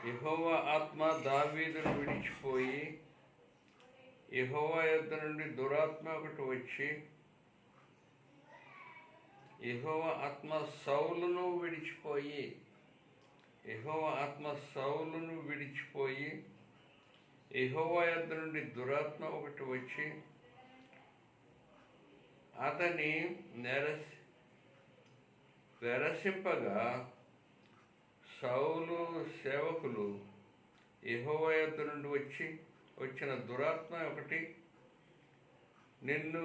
యెహోవా ఆత్మ దావీదును విడిచిపోయి, యెహోవా యొద్ద నుండి దురాత్మ ఒకటి వచ్చి, యెహోవా ఆత్మ సౌలును విడిచిపోయి, యెహోవా ఆత్మ సౌలును విడిచిపోయి, యెహోవా యొద్ద నుండి దురాత్మ ఒకటి వచ్చి అతని వెరసింపగా, సౌలు సేవకులు యెహోవా యొద్ద నుండి వచ్చిన దురాత్మ ఒకటి నిన్ను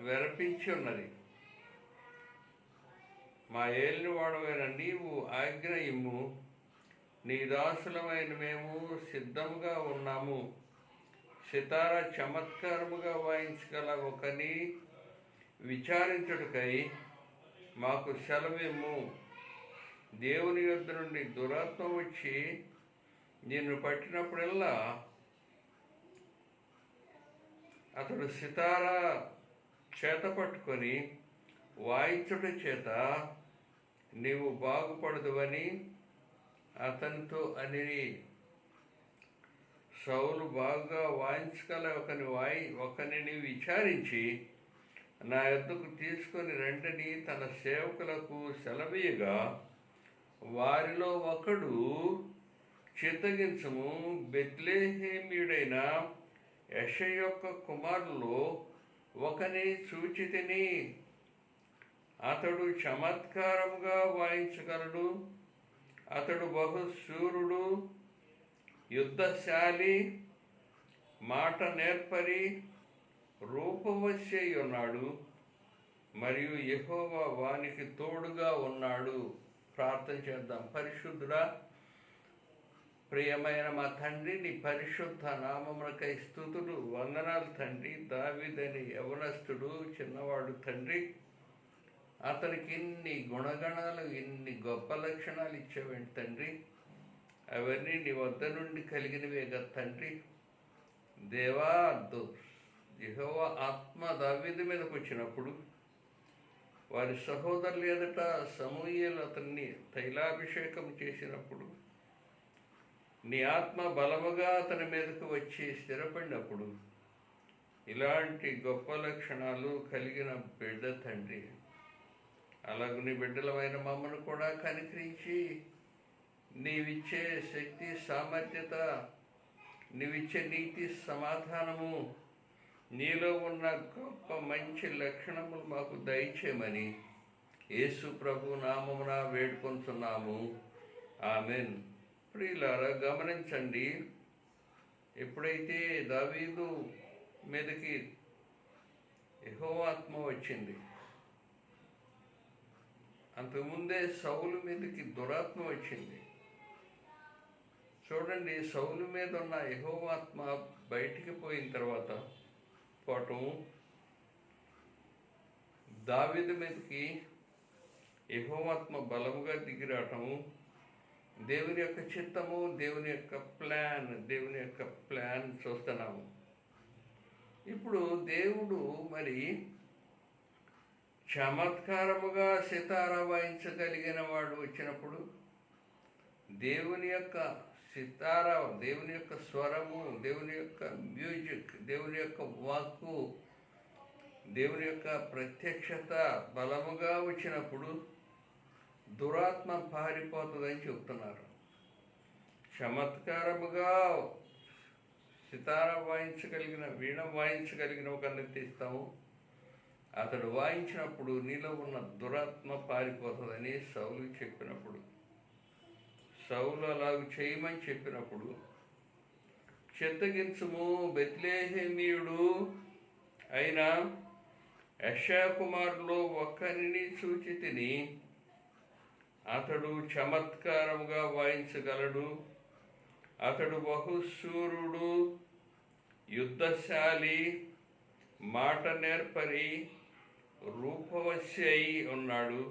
వెరపించి ఉన్నది. మా ఏలినవాడవైన నీవు ఆజ్ఞ ఇమ్ము, నీ దాసులమైన మేము సిద్ధముగా ఉన్నాము. సితార చమత్కారముగా వాయించగల ఒకని విచారించుటకై మాకు సెలవిమ్ము. దేవుని యొద్ద నుండి దురాత్మ వచ్చి నిన్ను పట్టినప్పుడల్లా అతడు సితార చేత పట్టుకొని వాయించుట చేత నీవు బాగుపడదువని అతనితో అనిరి. సౌలు బాగా వాయించగల ఒకనిని విచారించి నా యొద్దకు తీసుకొని రండని తన సేవకులకు సెలవీయగా, వారిలో ఒకడు చిత్తగించుము, బెత్లెహేమీయుడైన యెషయ యొక్క కుమారుల్లో ఒకని చూచితిని. అతడు చమత్కారముగా వాయించగలడు, అతడు బహుశూరుడు, యుద్ధశాలి, మాట నేర్పరి, రూపవశి అయి ఉన్నాడు, మరియు యెహోవా వానికి తోడుగా ఉన్నాడు. ప్రార్థన చేద్దాం. పరిశుద్ధుడా, ప్రియమైన మా తండ్రి, నీ పరిశుద్ధ నామమునకై స్తుతులు, వందనాలు తండ్రి. దావీదని యవనస్తుడు, చిన్నవాడు తండ్రి. అతనికి ఇన్ని గుణగణాలు, ఇన్ని గొప్ప లక్షణాలు ఇచ్చేవేంటి తండ్రి. అవన్నీ నీ వద్ద నుండి కలిగినవే కదా తండ్రి. దేవా, యెహోవా ఆత్మ దావీదు మీదకు వచ్చినప్పుడు, వారి సహోదరులు ఎదుట సమూయేలు అతన్ని తైలాభిషేకం చేసినప్పుడు, నీ ఆత్మ బలముగా అతని మీదకు వచ్చి స్థిరపడినప్పుడు, ఇలాంటి గొప్ప లక్షణాలు కలిగిన బిడ్డ తండ్రి. అలాగే నీ బిడ్డలమైన మమ్మను కూడా కనికరించి నీవిచ్చే శక్తి, సామర్థ్యత, నీవిచ్చే నీతి, సమాధానము, నీలో ఉన్న గొప్ప మంచి లక్షణములు మాకు దయచేయమని యేసు ప్రభు నామమున వేడుకొంచున్నాము. ఆమెన్. ప్రియులారా, గమనించండి. ఎప్పుడైతే దావీదు మీదకి యెహోవా ఆత్మ వచ్చింది, అంతకుముందే సౌలు మీదకి దురాత్మ వచ్చింది. చూడండి, సౌలు మీద ఉన్న యెహోవా ఆత్మ బయటికి పోయిన తర్వాత పోవటం, దావీదు మీదకి యెహోవా ఆత్మ బలముగా దిగిరావటము, దేవుని యొక్క చిత్తము, దేవుని యొక్క ప్లాన్ చూస్తున్నాము. ఇప్పుడు దేవుడు మరి చమత్కారముగా సితారా వాయించగలిగిన వాడు వచ్చినప్పుడు, దేవుని యొక్క సితారా, దేవుని యొక్క స్వరము, దేవుని యొక్క మ్యూజిక్, దేవుని యొక్క వాక్కు, దేవుని యొక్క ప్రత్యక్షత బలముగా వచ్చినప్పుడు దురాత్మ పారిపోతుందని చెబుతున్నారు. చమత్కారముగా సితారా వాయించగలిగిన, వీణ వాయించగలిగిన ఒకరిని తీస్తాము. అతడు వాయించినప్పుడు నీలో ఉన్న దురాత్మ పారిపోతుందని సౌలు చెప్పినప్పుడు, సౌలు అలాగ చేయమని చెప్పినప్పుడు, చిత్తగించుము, బెత్లెహేమీయుడు అయిన యెషయా కుమారులో ఒక్కరిని చూచితిని. అతడు చమత్కారముగా వాయించగలడు, అతడు బహుశూరుడు, యుద్ధశాలి, మాట నేర్పరి, రూపవశి అయి ఉన్నాడు,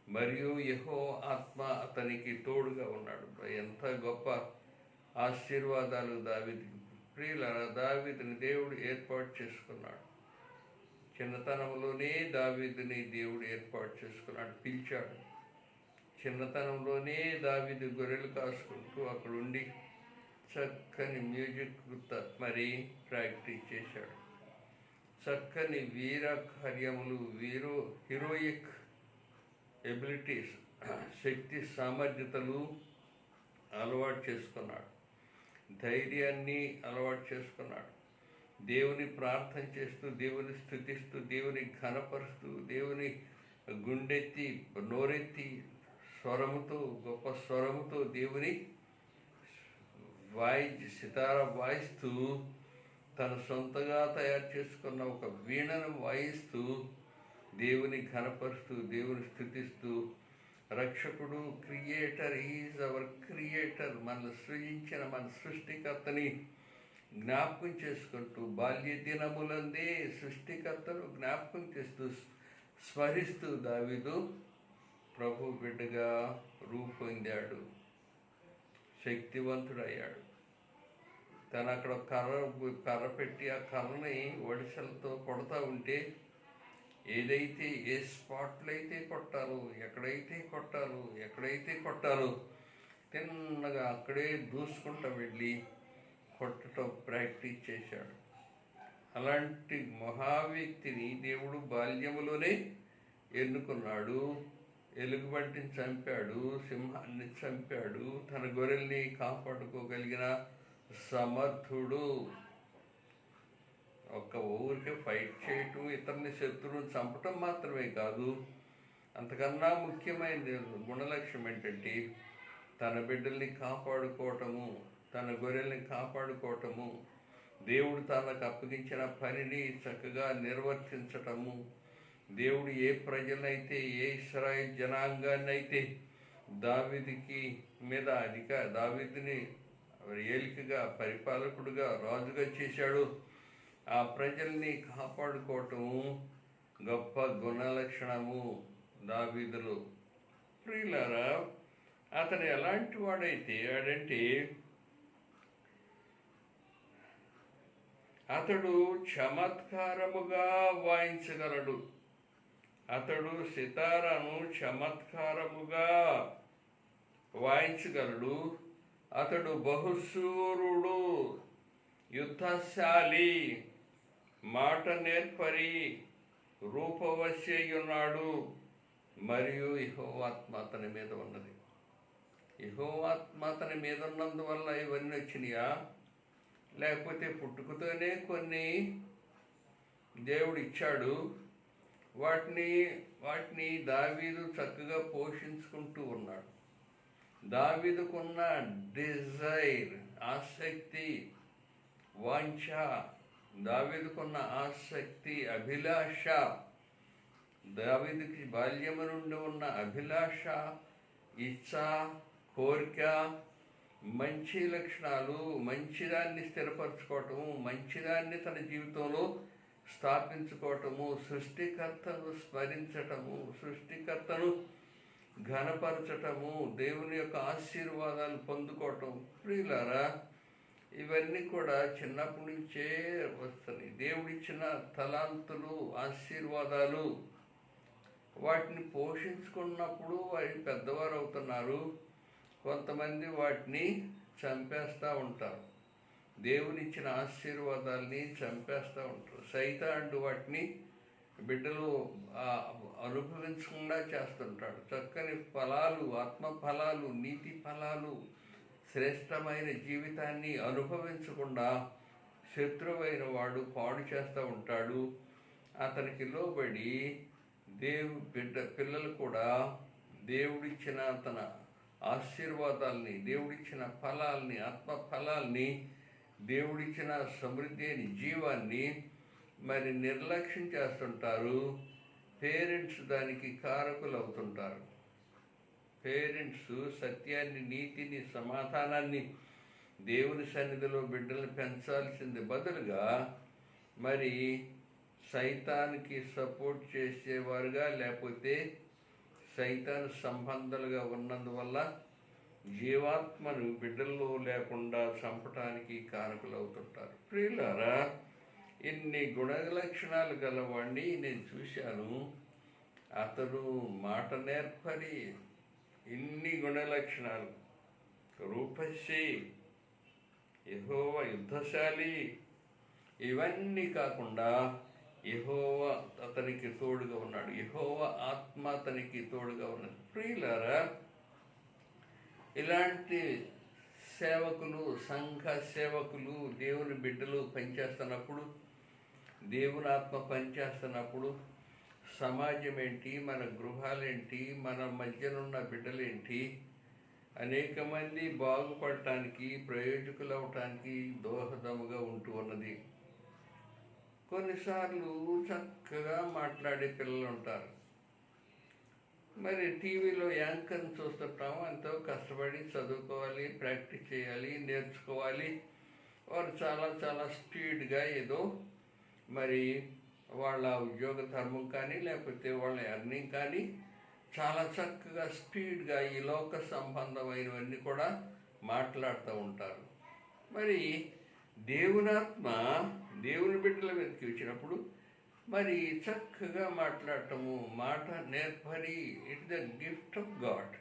మరియు యెహోవా ఆత్మ అతనికి తోడుగా ఉన్నాడు. ఎంత గొప్ప ఆశీర్వాదాలు దావీదుకి. ప్రియులారా, దావీదుని దేవుడు ఏర్పాటు చేసుకున్నాడు. చిన్నతనంలోనే దావీదుని దేవుడు ఏర్పాటు చేసుకున్నాడు, పిలిచాడు. చిన్నతనంలోనే దావీదు గొర్రెలు కాసుకుంటూ అక్కడుండి చక్కని మ్యూజిక్ మరి ప్రాక్టీస్ చేశాడు. చక్కని వీర కార్యములు, హీరోయిక్ ఎబిలిటీస్, శక్తి సామర్థ్యతలు అలవాటు చేసుకున్నాడు. ధైర్యాన్ని అలవాటు చేసుకున్నాడు. దేవుని ప్రార్థన చేస్తూ, దేవుని స్తుతిస్తూ, దేవుని ఘనపరుస్తూ, దేవుని గుండెత్తి నోరెత్తి స్వరముతో, గొప్ప స్వరముతో దేవుని సితార వాయిస్తూ, తను సొంతగా తయారు చేసుకున్న ఒక వీణను వాయిస్తూ దేవుని ఘనపరుస్తూ, దేవుని స్తుతిస్తూ, రక్షకుడు క్రియేటర్, ఈజ్ అవర్ క్రియేటర్, మనల్ని సృజించిన మన సృష్టికర్తని జ్ఞాపకం చేసుకుంటూ, బాల్య దినములందే సృష్టికర్తను జ్ఞాపకం చేస్తూ స్మరిస్తూ దావీదు ప్రభు బిడ్డగా రూపొందాడు, శక్తివంతుడయ్యాడు. తను అక్కడ కర్ర పెట్టి ఆ కర్రని వడిసలతో కొడతా ఉంటే ఏదైతే ఏ స్పాట్లో అయితే కొట్టాలో, ఎక్కడైతే కొట్టాలో తిన్నగా అక్కడే దూసుకుంటూ వెళ్ళి కొట్టడం ప్రాక్టీస్ చేశాడు. అలాంటి మహావ్యక్తిని దేవుడు బాల్యములోనే ఎన్నుకున్నాడు. ఎలుగుబంటిని చంపాడు, సింహాన్ని చంపాడు, తన గొర్రెల్ని కాపాడుకోగలిగిన సమర్థుడు. ఒక్క ఊరికే ఫైట్ చేయటం, ఇతరుని శత్రువుని చంపటం మాత్రమే కాదు, అంతకన్నా ముఖ్యమైన గుణలక్ష్యం ఏంటంటే తన బిడ్డల్ని కాపాడుకోవటము, తన గొర్రెల్ని కాపాడుకోవటము, దేవుడు తనకు అప్పగించిన పనిని చక్కగా నిర్వర్తించటము. దేవుడు ఏ ప్రజలైతే, ఏ ఇశ్రాయేలు జనాంగాన్ని అయితే దావీదుని ఏలికగా, పరిపాలకుడుగా, రాజుగా చేశాడు, ఆ ప్రజల్ని కాపాడుకోవటము గొప్ప గుణలక్షణము దావీదులో. ప్రియులారా, అతను ఎలాంటి వాడంటే అతడు చమత్కారముగా వాయించగలడు. అతడు సితారాను చమత్కారముగా వాయించగలడు. అతడు బహుశూరుడు, యుద్ధశాలి, మాట నేర్పరి, రూపవశ్యున్నాడు. మరియు యెహోవాత్మ అతని మీద ఉన్నది. యెహోవాత్మ అతని మీద ఉన్నందువల్ల ఇవన్నీ వచ్చినాయా? లేకపోతే పుట్టుకతోనే కొన్ని దేవుడు ఇచ్చాడు, వాటిని దావీదు చక్కగా పోషించుకుంటూ ఉన్నాడు. దావీదుకున్న డిజైర్, ఆసక్తి, వాంఛ, దావీదుకున్న ఆసక్తి, అభిలాష, దావీదుకి బాల్యము నుండి ఉన్న అభిలాష, ఇచ్చ, కోరిక, మంచి లక్షణాలు, మంచిదాన్ని స్థిరపరచుకోవటము, మంచిదాన్ని తన జీవితంలో స్థాపించుకోవటము, సృష్టికర్తను స్మరించటము, సృష్టికర్తను ఘనపరచటము, దేవుని యొక్క ఆశీర్వాదాలు పొందుకోవటం. ప్రియులారా, ఇవన్నీ కూడా చిన్నప్పటి నుంచే వస్తున్నాయి. దేవుడిచ్చిన తలాంతులు, ఆశీర్వాదాలు, వాటిని పోషించుకున్నప్పుడు వారి పెద్దవారు అవుతున్నారు. కొంతమంది వాటిని చంపేస్తూ ఉంటారు, దేవునిచ్చిన ఆశీర్వాదాల్ని చంపేస్తూ ఉంటారు. సైతానుడు వాటిని బిడ్డలు అనుభవించకుండా చేస్తుంటాడు. చక్కని ఫలాలు, ఆత్మ ఫలాలు, నీతి ఫలాలు, శ్రేష్టమైన జీవితాన్ని అనుభవించకుండా శత్రువైన వాడు పాడు చేస్తూ ఉంటాడు. అతనికి లోబడి పిల్లలు కూడా దేవుడిచ్చిన తన ఆశీర్వాదాల్ని, దేవుడిచ్చిన ఫలాల్ని, ఆత్మ ఫలాల్ని, దేవుడిచ్చిన సమృద్ధి అయిన జీవాన్ని మరి నిర్లక్ష్యం చేస్తుంటారు. పేరెంట్స్ దానికి కారకులు అవుతుంటారు. పేరెంట్స్ సత్యాన్ని, నీతిని, సమాధానాన్ని, దేవుని సన్నిధిలో బిడ్డల్ని పెంచాల్సింది బదులుగా మరి సైతానికి సపోర్ట్ చేసేవారుగా, లేకపోతే సైతాను సంబంధాలుగా ఉన్నందువల్ల జీవాత్మను బిడ్డల్లో లేకుండా చంపటానికి కారకులు అవుతుంటారు. ప్రియులారా, ఇన్ని గుణలక్షణాలు గలవాడిని నేను చూశాను. అతడు మాట నేర్పరి, ఇన్ని గుణలక్షణాలు. రూపశ్రీ, యెహోవా యుద్ధశాలి, ఇవన్నీ కాకుండా యెహోవా అతనికి తోడుగా ఉన్నాడు. యెహోవా ఆత్మ అతనికి తోడుగా ఉన్నది. ప్రియులారా, ఇలాంటి సేవకులు, సంఘ సేవకులు, దేవుని బిడ్డలు పనిచేస్తున్నప్పుడు, దేవుని ఆత్మ పనిచేస్తున్నప్పుడు సమాజం ఏంటి, మన గృహాలేంటి, మన మధ్యనున్న బిడ్డలేంటి, అనేక మంది బాగుపడటానికి, ప్రయోజకులు అవటానికి దోహదముగా ఉంటూ ఉన్నది. కొన్నిసార్లు చక్కగా మాట్లాడే పిల్లలు ఉంటారు. మరి టీవీలో యాంకర్ని చూస్తుంటాము, ఎంతో కష్టపడి చదువుకోవాలి, ప్రాక్టీస్ చేయాలి, నేర్చుకోవాలి. వారు చాలా చాలా స్పీడ్గా ఏదో మరి వాళ్ళ ఉద్యోగ ధర్మం కానీ లేకపోతే వాళ్ళ ఎర్నింగ్ కానీ చాలా చక్కగా స్పీడ్గా ఈ లోక సంబంధమైనవన్నీ కూడా మాట్లాడుతూ ఉంటారు. మరి దేవునాత్మ దేవుని బిడ్డల మీదకి వచ్చినప్పుడు మరి చక్కగా మాట్లాడటము, మాట నేర్పరి, it the gift of God.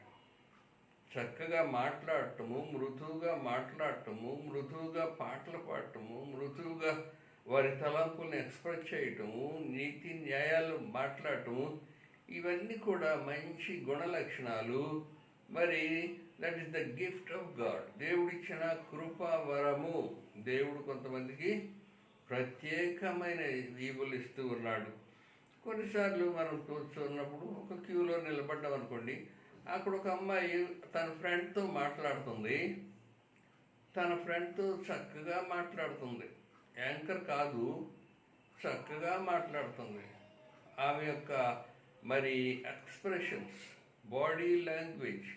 చక్కగా మాట్లాడటము, మృదువుగా మాట్లాడటము, మృదువుగా పాటలు పాడటము, మృదువుగా వారి తలంపులను ఎక్స్ప్రెస్ చేయటము, నీతి న్యాయాలు మాట్లాడటము, ఇవన్నీ కూడా మంచి గుణలక్షణాలు. మరి that is the gift of God. దేవుడిచ్చిన కృపా వరము. దేవుడు కొంతమందికి ప్రత్యేకమైన ఈవులు ఇస్తూ ఉన్నాడు. కొన్నిసార్లు మనం కూర్చున్నప్పుడు ఒక క్యూలో నిలబడ్డాం అనుకోండి, అక్కడ ఒక అమ్మాయి తన ఫ్రెండ్తో మాట్లాడుతుంది. తన ఫ్రెండ్తో చక్కగా మాట్లాడుతుంది. యాంకర్ కాదు, చక్కగా మాట్లాడుతుంది. ఆమె యొక్క మరి ఎక్స్ప్రెషన్స్, బాడీ లాంగ్వేజ్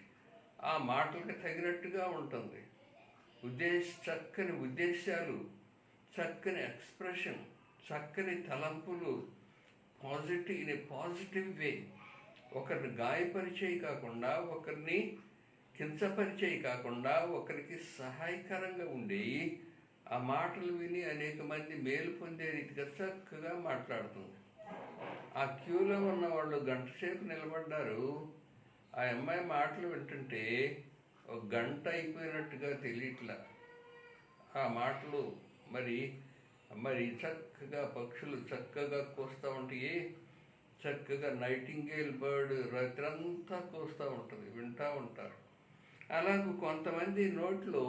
ఆ మాటలకు తగినట్టుగా ఉంటుంది. చక్కని ఉద్దేశాలు, చక్కని ఎక్స్ప్రెషన్, చక్కని తలంపులు, పాజిటివ్ వే. ఒకరిని గాయపరిచేయి కాకుండా, ఒకరిని కించపరిచేయి కాకుండా, ఒకరికి సహాయకరంగా ఉండేవి. ఆ మాటలు విని అనేక మంది మేలు పొందే రీతిగా చక్కగా మాట్లాడుతుంది. ఆ క్యూలో ఉన్న వాళ్ళు గంట సేపు నిలబడ్డారు. ఆ అమ్మాయి మాటలు వింటుంటే ఒక గంట అయిపోయినట్టుగా తెలియట్లా. ఆ మాటలు మరి మరి చక్కగా పక్షులు చక్కగా కూస్తూ ఉంటాయి. చక్కగా నైటింగేల్ బర్డ్ రాత్రంతా కూస్తూ ఉంటుంది, వింటూ ఉంటారు. అలాగూ కొంతమంది నోట్లో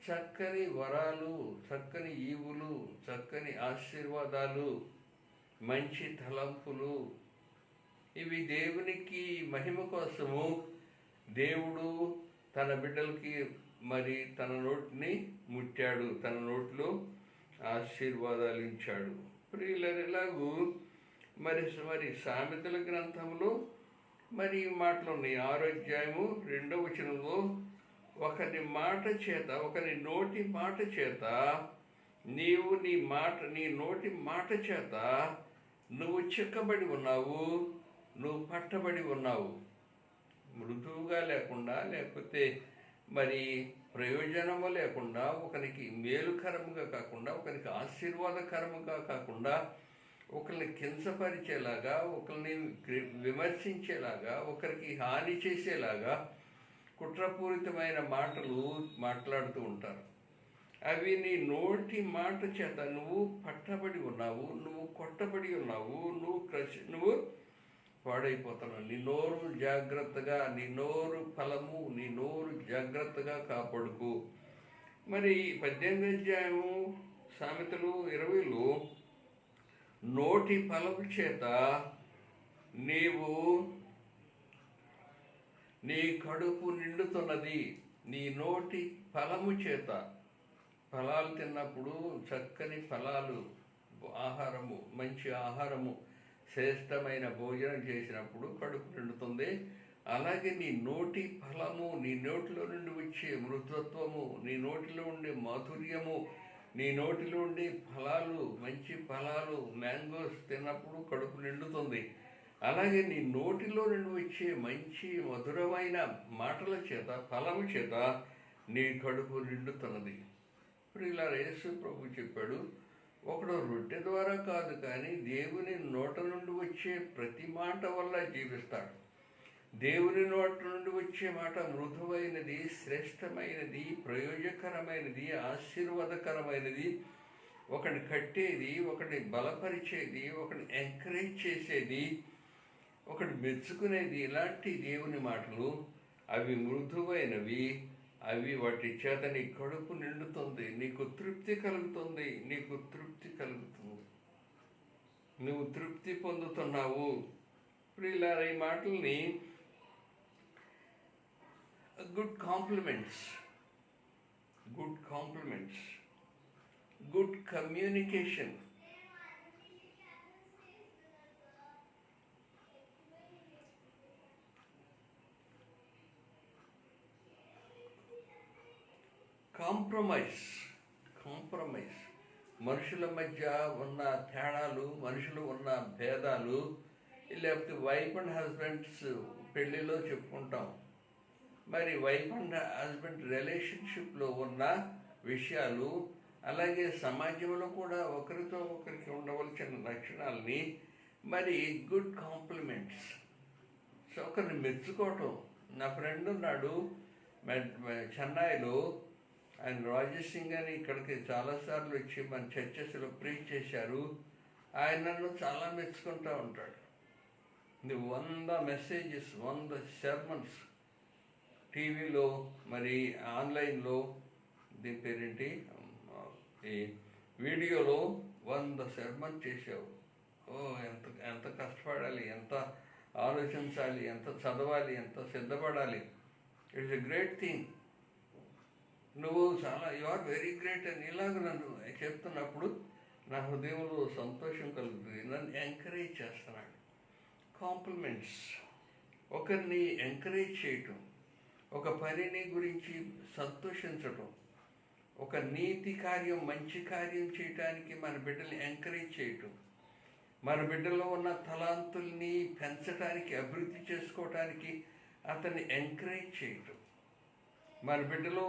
చక్కని వరాలు, చక్కని ఈవులు, చక్కని ఆశీర్వాదాలు, మంచి తలంపులు, ఇవి దేవునికి మహిమ కోసము దేవుడు తన బిడ్డలకి మరి తన నోటిని ముట్టాడు, తన నోట్లో ఆశీర్వాదాలు ఇచ్చాడు. ప్రియులరు, ఇలాగూ మరి సామెతల గ్రంథంలో మరి మాటలు ఉన్నాయి. 6వ అధ్యాయము 2వ వచనంలో, ఒకరి నోటి మాట చేత నీవు నీ నోటి మాట చేత నువ్వు చిక్కబడి ఉన్నావు, నువ్వు పట్టబడి ఉన్నావు. మృదువుగా లేకుండా, లేకపోతే మరి ప్రయోజనము లేకుండా, ఒకరికి మేలుకరముగా కాకుండా, ఒకరికి ఆశీర్వాదకరముగా కాకుండా, ఒకరిని కించపరిచేలాగా, ఒకరిని విమర్శించేలాగా, ఒకరికి హాని చేసేలాగా కుట్రపూరితమైన మాటలు మాట్లాడుతూ ఉంటారు. అవి నీ నోటి మాట చేత నువ్వు పట్టబడి ఉన్నావు, నువ్వు కొట్టబడి ఉన్నావు, నువ్వు పాడైపోతున్నావు. నీ నోరు జాగ్రత్తగా, నీ నోరు ఫలము, నీ నోరు జాగ్రత్తగా కాపాడుకు. మరి 18వ అధ్యాయము సామెతలు 20లో, నోటి ఫలము చేత నీవు నీ కడుపు నిండుతున్నది. నీ నోటి ఫలము చేత, ఫలాలు తిన్నప్పుడు చక్కని ఫలాలు, ఆహారము, మంచి ఆహారము, శ్రేష్టమైన భోజనం చేసినప్పుడు కడుపు నిండుతుంది. అలాగే నీ నోటి ఫలము, నీ నోటిలో నుండి వచ్చే మృదుత్వము, నీ నోటిలో ఉండే మాధుర్యము, నీ నోటిలో ఉండే ఫలాలు, మంచి ఫలాలు, మ్యాంగోస్ తిన్నప్పుడు కడుపు నిండుతుంది. అలాగే నీ నోటిలో నుండి వచ్చే మంచి మధురమైన మాటల చేత, ఫలము చేత నీ కడుపు నిండుతున్నది. ఇప్పుడు ఇలా యేసు ప్రభు చెప్పాడు, ఒకడు రొట్టె ద్వారా కాదు కానీ దేవుని నోట నుండి వచ్చే ప్రతి మాట వల్ల జీవిస్తాడు. దేవుని నోటి నుండి వచ్చే మాట మృదువైనది, శ్రేష్టమైనది, ప్రయోజకరమైనది, ఆశీర్వాదకరమైనది, ఒకటి కట్టేది, ఒకటి బలపరిచేది, ఒకటి ఎంకరేజ్ చేసేది, ఒకటి మెచ్చుకునేది. ఇలాంటి దేవుని మాటలు అవి మృదువైనవి. అవి వాటి చేత నీ కడుపు నిండుతుంది, నీకు తృప్తి కలుగుతుంది, నీకు తృప్తి కలుగుతుంది, నువ్వు తృప్తి పొందుతున్నావు. ప్రియులారా, ఈ మాటల్ని good compliments, good communication, compromise. మనుషుల మధ్య ఉన్న తేడాలు, మనుషులు ఉన్న భేదాలు, లేకపోతే వైఫ్ అండ్ హస్బెండ్స్ పెళ్ళిలో చెప్పుకుంటాం. మరి వైఫ్ అండ్ హస్బెండ్ రిలేషన్షిప్లో ఉన్న విషయాలు, అలాగే సమాజంలో కూడా ఒకరితో ఒకరికి ఉండవలసిన లక్షణాలని, మరి గుడ్ కాంప్లిమెంట్స్, సో ఒకరిని మెచ్చుకోవటం. నా ఫ్రెండ్ ఉన్నాడు చెన్నైలో, ఆయన రాజేష్ సింగ్ అని ఇక్కడికి చాలాసార్లు వచ్చి మన చర్చెస్లో ప్రీచ్ చేశారు. ఆయన నన్ను చాలా మెచ్చుకుంటూ ఉంటాడు. 100 మెసేజెస్, 100 సెర్మన్స్ టీవీలో, మరి ఆన్లైన్లో, దీని పేరేంటి, ఈ వీడియోలో 100 సెర్మన్ చేసావు. ఎంత ఎంత కష్టపడాలి, ఎంత ఆలోచించాలి, ఎంత చదవాలి, ఎంత సిద్ధపడాలి. It's a great thing. నువ్వు చాలా యు ఆర్ వెరీ గ్రేట్ అని ఇలాగ నన్ను చెప్తున్నప్పుడు నా హృదయంలో సంతోషం కలుగుతుంది. నన్ను ఎంకరేజ్ చేస్తున్నాడు. కాంప్లిమెంట్స్, ఒకరిని ఎంకరేజ్ చేయటం, ఒక పనిని గురించి సంతోషించటం, ఒక నీతి కార్యం, మంచి కార్యం చేయటానికి మన బిడ్డల్ని ఎంకరేజ్ చేయటం, మన బిడ్డలో ఉన్న తలాంతుల్ని పెంచడానికి, అభివృద్ధి చేసుకోవటానికి అతన్ని ఎంకరేజ్ చేయటం. మన బిడ్డలో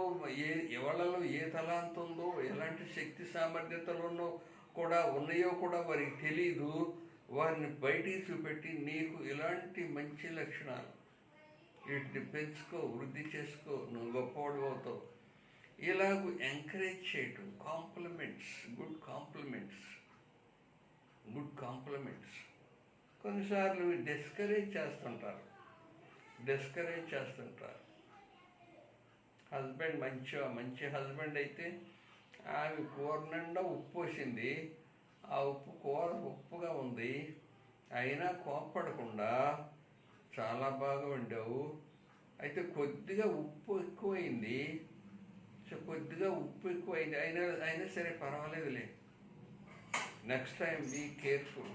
ఎవళ్ళలో ఏ తలాంతం ఉందో, ఎలాంటి శక్తి సామర్థ్యతలు కూడా ఉన్నాయో కూడా వారికి తెలీదు. వారిని బయటికి చూపెట్టి నీకు ఇలాంటి మంచి లక్షణాలు, వీటిని పెంచుకో, వృద్ధి చేసుకో, నువ్వు గొప్పవాడు అవుతావు. ఇలాగ ఎంకరేజ్ చేయటం. Compliments, good compliments. కొన్నిసార్లు డిస్కరేజ్ చేస్తుంటారు. హస్బెండ్ మంచి హస్బెండ్ అయితే ఆమె కూర నిండా ఉప్పు వేసింది, ఆ కూర ఉప్పుగా ఉంది, అయినా కోప్పడకుండా చాలా బాగా వండావు, అయితే కొద్దిగా ఉప్పు ఎక్కువైంది, అయినా సరే పర్వాలేదులే, next time be careful,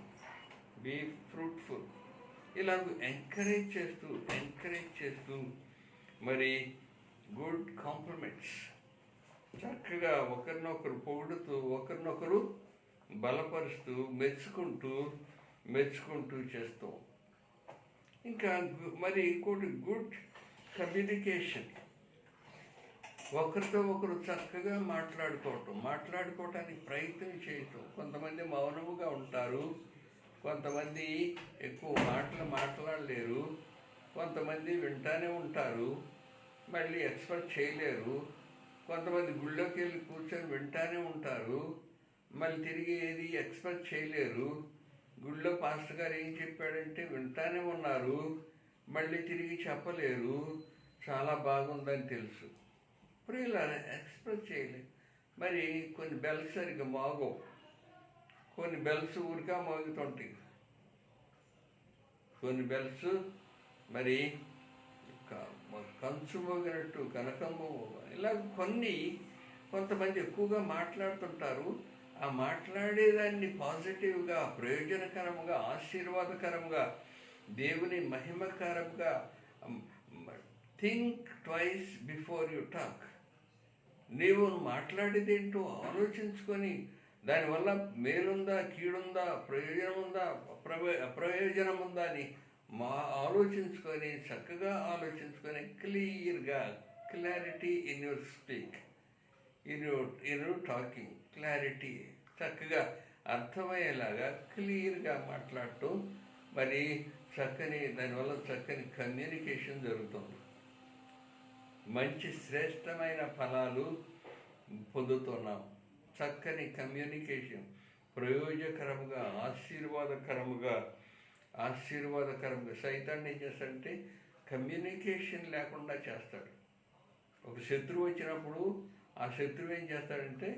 be fruitful. ఇలాగ ఎంకరేజ్ చేస్తూ మరి గుడ్ కాంప్లిమెంట్స్, చక్కగా ఒకరినొకరు పొగుడుతూ, ఒకరినొకరు బలపరుస్తూ, మెచ్చుకుంటూ చేస్తాం. ఇంకా మరి ఇంకోటి గుడ్ కమ్యూనికేషన్, ఒకరితో ఒకరు చక్కగా మాట్లాడుకోవటానికి ప్రయత్నం చేయటం. కొంతమంది మౌనముగా ఉంటారు, కొంతమంది ఎక్కువ మాట్లాడలేరు, కొంతమంది వింటానే ఉంటారు, మళ్ళీ ఎక్స్ప్రెస్ చేయలేరు, కొంతమంది గుళ్ళోకి వెళ్ళి కూర్చొని వింటానే ఉంటారు, మళ్ళీ తిరిగి ఏది ఎక్స్ప్రెస్ చేయలేరు. గుళ్ళో పాస్టర్ గారు ఏం చెప్పాడంటే వింటానే ఉన్నారు, మళ్ళీ తిరిగి చెప్పలేరు, చాలా బాగుందని తెలుసు, ప్రియులా ఎక్స్ప్రెస్ చేయలేదు. మరి కొన్ని బెల్స్ సరిగ్గా మోగవు, కొన్ని బెల్స్ ఊరికా మోగుతుంటాయి, కొన్ని బెల్స్ మరి కంచు మోగినట్టు, కనకమ్మ, ఇలా కొంతమంది ఎక్కువగా మాట్లాడుతుంటారు. ఆ మాట్లాడేదాన్ని పాజిటివ్గా, ప్రయోజనకరంగా, ఆశీర్వాదకరంగా, దేవుని మహిమకరంగా, think twice before you talk. నీవు మాట్లాడేదేంటో ఆలోచించుకొని దానివల్ల మేలుందా, కీడుందా, ప్రయోజనం ఉందా అని చక్కగా ఆలోచించుకొని clarity in your speak, in your talking, clarity, చక్కగా అర్థమయ్యేలాగా క్లియర్గా మాట్లాడుతూ మరి దానివల్ల చక్కని కమ్యూనికేషన్ జరుగుతుంది. మంచి శ్రేష్టమైన ఫలాలు పొందుతున్నాం. చక్కని కమ్యూనికేషన్ ప్రయోజకరముగా ఆశీర్వాదకరముగా సైతాన్ని ఏం చేస్తాడంటే కమ్యూనికేషన్ లేకుండా చేస్తాడు. ఒక శత్రువు వచ్చినప్పుడు ఆ శత్రువు ఏం చేస్తాడంటే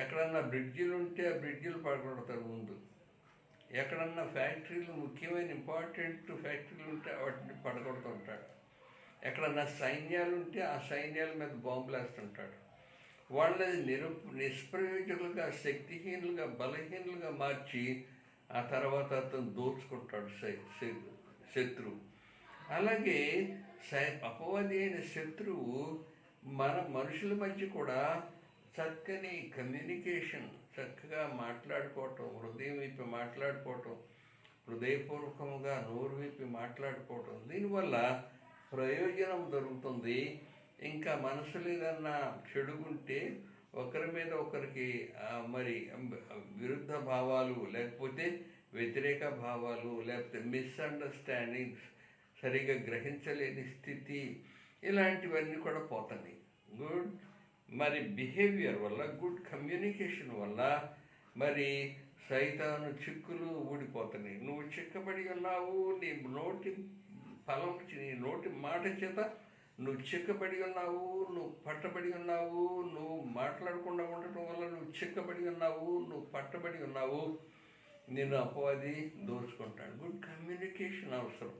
ఎక్కడన్నా బ్రిడ్జిలు ఉంటే ఆ బ్రిడ్జిలు పడగొడతాడు ముందు. ఎక్కడన్నా ఫ్యాక్టరీలు ముఖ్యమైన ఇంపార్టెంట్ ఫ్యాక్టరీలు ఉంటే వాటిని పడగొడుతుంటాడు. ఎక్కడన్నా సైన్యాలు ఉంటే ఆ సైన్యాల మీద బాంబులు వేస్తుంటాడు. వాళ్ళని నిష్ప్రయోజకులుగా శక్తిహీనులుగా బలహీనులుగా మార్చి ఆ తర్వాత అతను దోచుకుంటాడు శత్రువు. అలాగే అపవాది అయిన శత్రువు మనుషుల మధ్య కూడా చక్కని కమ్యూనికేషన్, చక్కగా మాట్లాడుకోవటం, హృదయం విప్పి మాట్లాడుకోవటం, హృదయపూర్వకముగా నోరు విప్పి మాట్లాడుకోవటం, దీనివల్ల ప్రయోజనం దొరుకుతుంది. ఇంకా మనసులో ఏదన్నా చెడుగుంటే ఒకరి మీద ఒకరికి మరి విరుద్ధ భావాలు, లేకపోతే వ్యతిరేక భావాలు, లేకపోతే మిస్అండర్స్టాండింగ్స్, సరిగా గ్రహించలేని స్థితి, ఇలాంటివన్నీ కూడా పోతాయి. గుడ్ మరి బిహేవియర్ వల్ల, గుడ్ కమ్యూనికేషన్ వల్ల మరి సైతాను చిక్కులు ఊడిపోతున్నాయి. నువ్వు చిక్కబడి ఉన్నావు, నీ నోటి ఫలం, నీ నోటి మాట చేత నువ్వు చిక్కబడి ఉన్నావు, నువ్వు పట్టబడి ఉన్నావు. నువ్వు మాట్లాడకుండా ఉండటం వల్ల నువ్వు చిక్కబడి ఉన్నావు, నువ్వు పట్టబడి ఉన్నావు. నేను అపవాది దోచుకుంటాను. గుడ్ కమ్యూనికేషన్ అవసరం.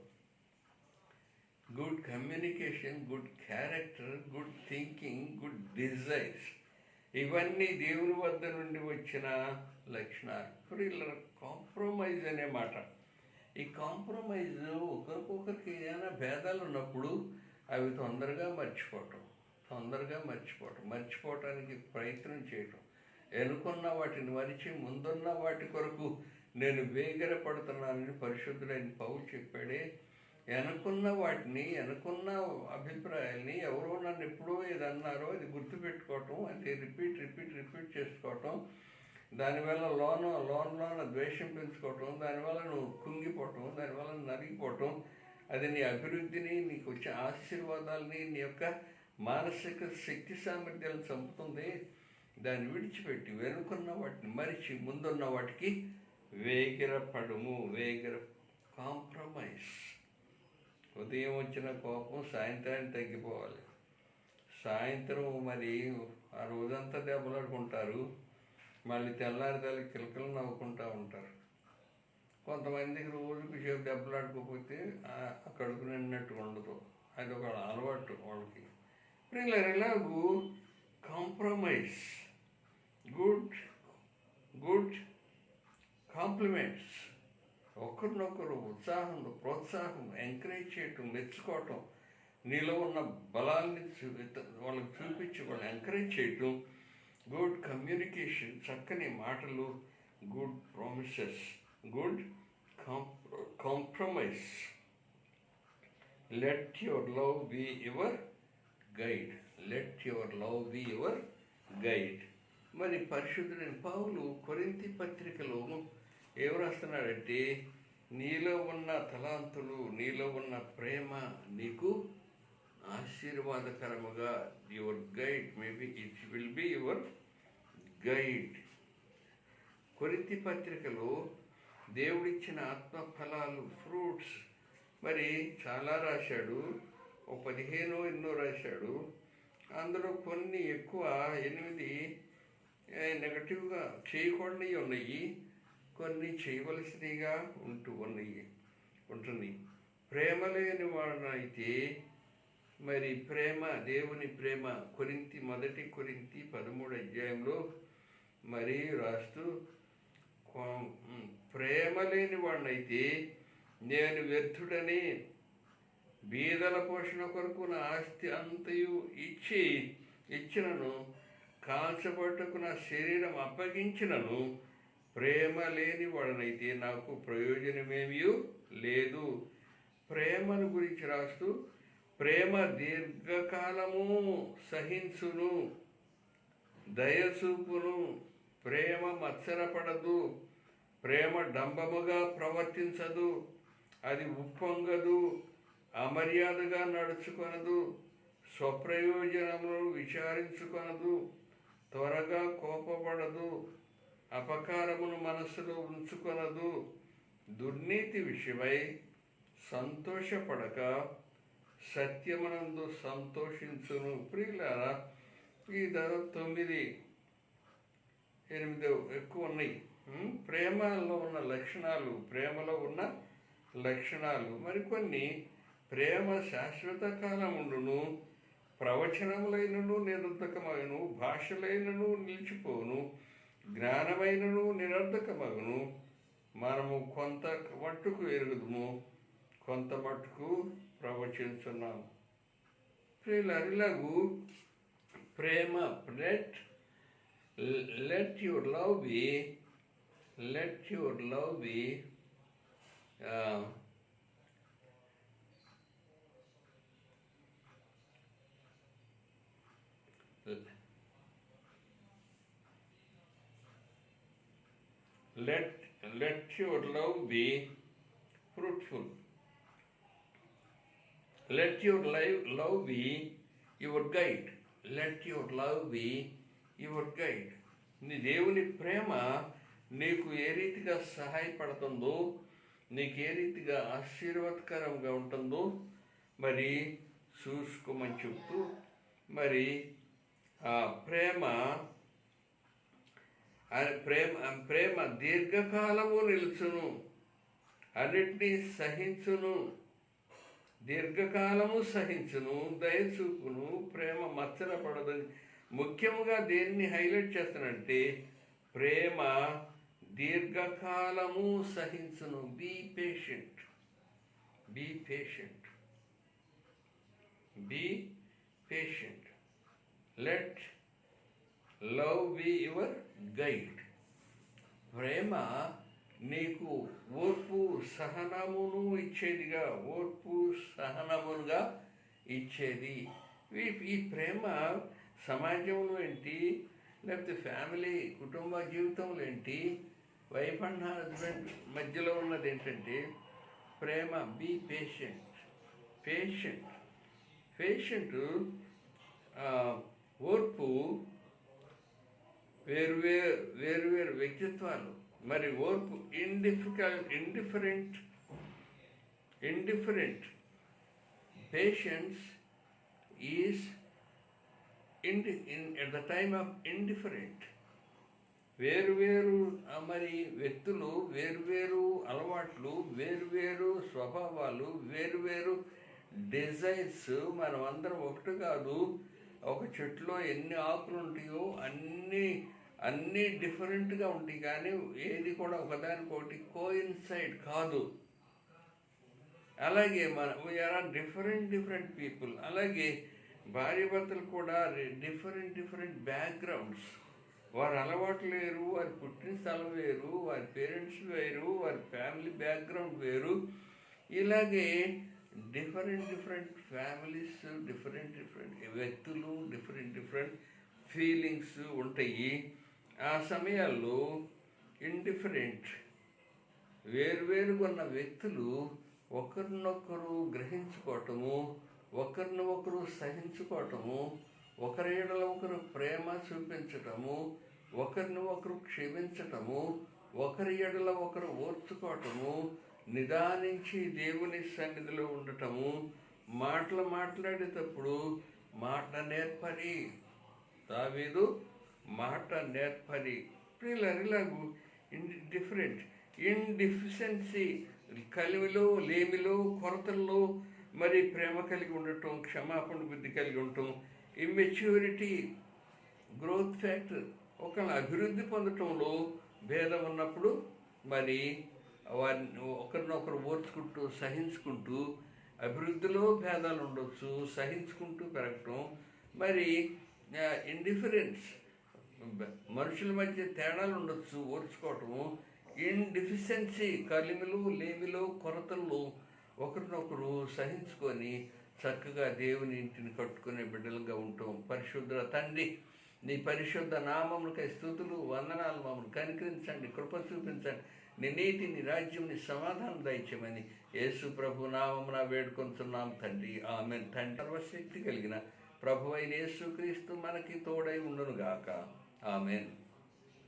Good communication, good character, good thinking, good desires, ఇవన్నీ దేవుని వద్ద నుండి వచ్చిన లక్షణాలు. ఇప్పుడు ఇలా కాంప్రమైజ్ అనే మాట, ఈ కాంప్రమైజ్ ఒకరికొకరికి ఏదైనా భేదాలు ఉన్నప్పుడు అవి తొందరగా మర్చిపోవటానికి ప్రయత్నం చేయటం, ఎన్నుకున్న వాటిని మరిచి ముందున్న వాటి కొరకు నేను వేగిరపడుతున్నానని పరిశుద్ధుడైన పౌలు చెప్పాడే. అనుకున్న అభిప్రాయాల్ని ఎవరో నన్ను ఎప్పుడో ఇది అన్నారో అది గుర్తుపెట్టుకోవటం, అది రిపీట్ చేసుకోవటం, దానివల్ల లోన ద్వేషం పెంచుకోవటం, దానివల్ల నువ్వు కుంగిపోవటం, దానివల్ల నలిగిపోవటం, అది నీ అభివృద్ధిని, నీకు వచ్చే ఆశీర్వాదాలని, నీ యొక్క మానసిక శక్తి సామర్థ్యాలను చంపుతుంది. దాన్ని విడిచిపెట్టి వెనుకున్న వాటిని మరిచి ముందున్న వాటికి కాంప్రమైజ్. ఉదయం వచ్చిన కోపం సాయంత్రానికి తగ్గిపోవాలి. సాయంత్రం మరి ఆ రోజంతా దెబ్బలాడుకుంటారు, మళ్ళీ తెల్లారిదానికి కిలకలు నవ్వుకుంటూ ఉంటారు. కొంతమందికి రోజుకి సేపు దెబ్బలాడుకోకపోతే కడుపు నిన్నట్టు ఉండదు, అది ఒక అలవాటు వాళ్ళకి. ఇలాగూ కాంప్రమైజ్, గుడ్ కాంప్లిమెంట్స్, ఒకరినొకరు ప్రోత్సాహం, ఎంకరేజ్ చేయటం, మెచ్చుకోవటం, నీలో ఉన్న బలాల్ని వాళ్ళకి చూపించి వాళ్ళని ఎంకరేజ్ చేయటం, గుడ్ కమ్యూనికేషన్, చక్కని మాటలు, good promises, good compromise. Let your love be your guide. మరి పరిశుద్ధుడైన పౌలు కొరింథీ పత్రికలో ఏం రాస్తున్నాడంటే, నీలో ఉన్న తలాంతులు, నీలో ఉన్న ప్రేమ నీకు ఆశీర్వాదకరముగా, your guide, maybe it will be your guide. కొరింథీ పత్రికలో దేవుడిచ్చిన ఆత్మఫలాలు, ఫ్రూట్స్ మరి చాలా రాశాడు. 15 ఎన్నో రాశాడు. అందులో కొన్ని ఎక్కువ 8 నెగటివ్గా చేయకూడనివి ఉన్నాయి, కొన్ని చేయవలసినవిగా ఉంటుంది. ప్రేమ లేని వాడనైతే మరి దేవుని ప్రేమ, మొదటి కొరింథీ 13 అధ్యాయంలో మరి రాస్తూ, ప్రేమ లేని వాడినైతే నేను వ్యర్థుడని బీదల పోషణ కొరకు నా ఆస్తి అంతయు ఇచ్చినను, కాల్చబట్టుకు నా శరీరం అప్పగించినను, ప్రేమ లేని వాడనైతే నాకు ప్రయోజనమేమీ లేదు. ప్రేమను గురించి రాస్తూ, ప్రేమ దీర్ఘకాలము సహించును, దయచూపును, ప్రేమ మత్సరపడదు, ప్రేమ డంబముగా ప్రవర్తించదు, అది ఉప్పొంగదు, అమర్యాదగా నడుచుకొనదు, స్వప్రయోజనములను విచారించుకొనదు, త్వరగా కోపపడదు, అపకారమును మనస్సులో ఉంచుకొనదు, దుర్నీతి విషయమై సంతోషపడక సత్యమునందు సంతోషించును. ప్రియులారా, ఈ 9, 8 ఎక్కువ ఉన్నాయి. ప్రేమలో ఉన్న లక్షణాలు, ప్రేమలో ఉన్న లక్షణాలు మరికొన్ని. ప్రేమ శాశ్వత కాలం ఉండును, ప్రవచనములైనను నిరర్ధకమగును, భాషలైనను నిలిచిపోను, జ్ఞానమైనను నిరర్ధకమగును. మనము కొంత మట్టుకు ఎరుగుదుము, కొంత మట్టుకు ప్రవచించున్నాము. ప్రియులారిలాగు ప్రేమ, let your love be let your love be fruitful. Let your love be your guide. Let your love be your guide. నీ దేవుని ప్రేమ నీకు ఏ రీతిగా సహాయపడుతుందో, నీకు ఏ రీతిగా ఆశీర్వాదకరంగా ఉంటుందో మరి చూసుకోమని చెప్తూ, మరి ప్రేమ దీర్ఘకాలము నిలుచును, అన్నిటినీ సహించును, దీర్ఘకాలము సహించును, దయచూపును, ప్రేమ మచ్చరపడదని. ముఖ్యముగా దేన్ని హైలైట్ చేస్తానంటే ప్రేమ దీర్ఘకాలము సహించును. Be patient, be patient, be patient. Let love be your guide. ప్రేమ నీకు ఓర్పు సహనమును ఇచ్చేదిగా, ఓర్పు సహనమునుగా ఇచ్చేది. ఈ ప్రేమ సమాజంలో ఏంటి, లేకపోతే ఫ్యామిలీ కుటుంబ జీవితంలో ఏంటి, వైఫ్ అండ్ హస్బెండ్ మధ్యలో ఉన్నది ఏంటంటే ప్రేమ. Be patient, patient, patient. ఓర్పు. వేరు వ్యక్తిత్వాలు. మరి ఓర్పు indifferent. Patience is at the time of indifferent. వేరు మరి వ్యక్తులు, వేరు అలవాట్లు, వేరు స్వభావాలు, వేరు డిజైర్స్. మనం అందరం ఒకటి కాదు. ఒక చెట్టులో ఎన్ని ఆకులు ఉంటాయో అన్నీ డిఫరెంట్గా ఉంటాయి, కానీ ఏది కూడా ఒకదానికొకటి కోయిన్సైడ్ కాదు. అలాగే వీఆర్ డిఫరెంట్ పీపుల్. అలాగే భార్య భర్తలు కూడా డిఫరెంట్ బ్యాక్గ్రౌండ్స్. వారి అలవాట్లు వేరు, వారి పుట్టిన స్థలం వేరు, వారి పేరెంట్స్ వేరు, వారి ఫ్యామిలీ బ్యాక్గ్రౌండ్ వేరు. ఇలాగే డిఫరెంట్ ఫ్యామిలీస్, డిఫరెంట్ వ్యక్తులు, డిఫరెంట్ ఫీలింగ్స్ ఉంటాయి. ఆ సమయాల్లో ఇండిఫరెంట్ వేరుగా ఉన్న వ్యక్తులు ఒకరినొకరు గ్రహించుకోవటము, ఒకరినొకరు సహించుకోవటము, ఒకరి ఎడల ఒకరు ప్రేమ చూపించటము, ఒకరిని ఒకరు క్షమించటము, ఒకరి ఎడల ఒకరు ఓర్చుకోవటము, నిదానించి దేవుని సన్నిధిలో ఉండటము, మాట్లాడేటప్పుడు మాట నేర్పరి. దావీదు మాట నేర్పరి. ఇలాగూ ఇండిఫిషియన్సీ, కలిమిలో, లేమిలో, కొరతల్లో మరి ప్రేమ కలిగి ఉండటం, క్షమాపణ బుద్ధి కలిగి ఉండటం. Immaturity, growth factor. ఒకళ్ళ అభివృద్ధి పొందటంలో భేదం ఉన్నప్పుడు మరి వారిని ఒకరినొకరు ఓర్చుకుంటూ సహించుకుంటూ, అభివృద్ధిలో భేదాలు ఉండొచ్చు, సహించుకుంటూ పెరగటం. మరి ఇండిఫరెన్స్, మనుషుల మధ్య తేడాలు ఉండొచ్చు, ఓర్చుకోవటము. ఇండిఫిషియన్సీ, కలిమిలో, లేమిలో, కొరతల్లో ఒకరినొకరు సహించుకొని చక్కగా దేవుని ఇంటిని కట్టుకునే బిడ్డలుగా ఉంటాం. పరిశుద్ధ తండ్రి, నీ పరిశుద్ధ నామములకై స్తుతులు, వందనాలు. మమ్మల్ని కనికరించండి, కృప చూపించండి. నీ నీతి, నీ రాజ్యం, నీ సమాధానం దయచేయమని యేసు ప్రభు నామమున వేడుకొంచున్నాం తండ్రి. ఆమెన్. తండ్రి సర్వశక్తి కలిగిన ప్రభు అయిన యేసుక్రీస్తు మనకి తోడై ఉండునుగాక. ఆమెన్.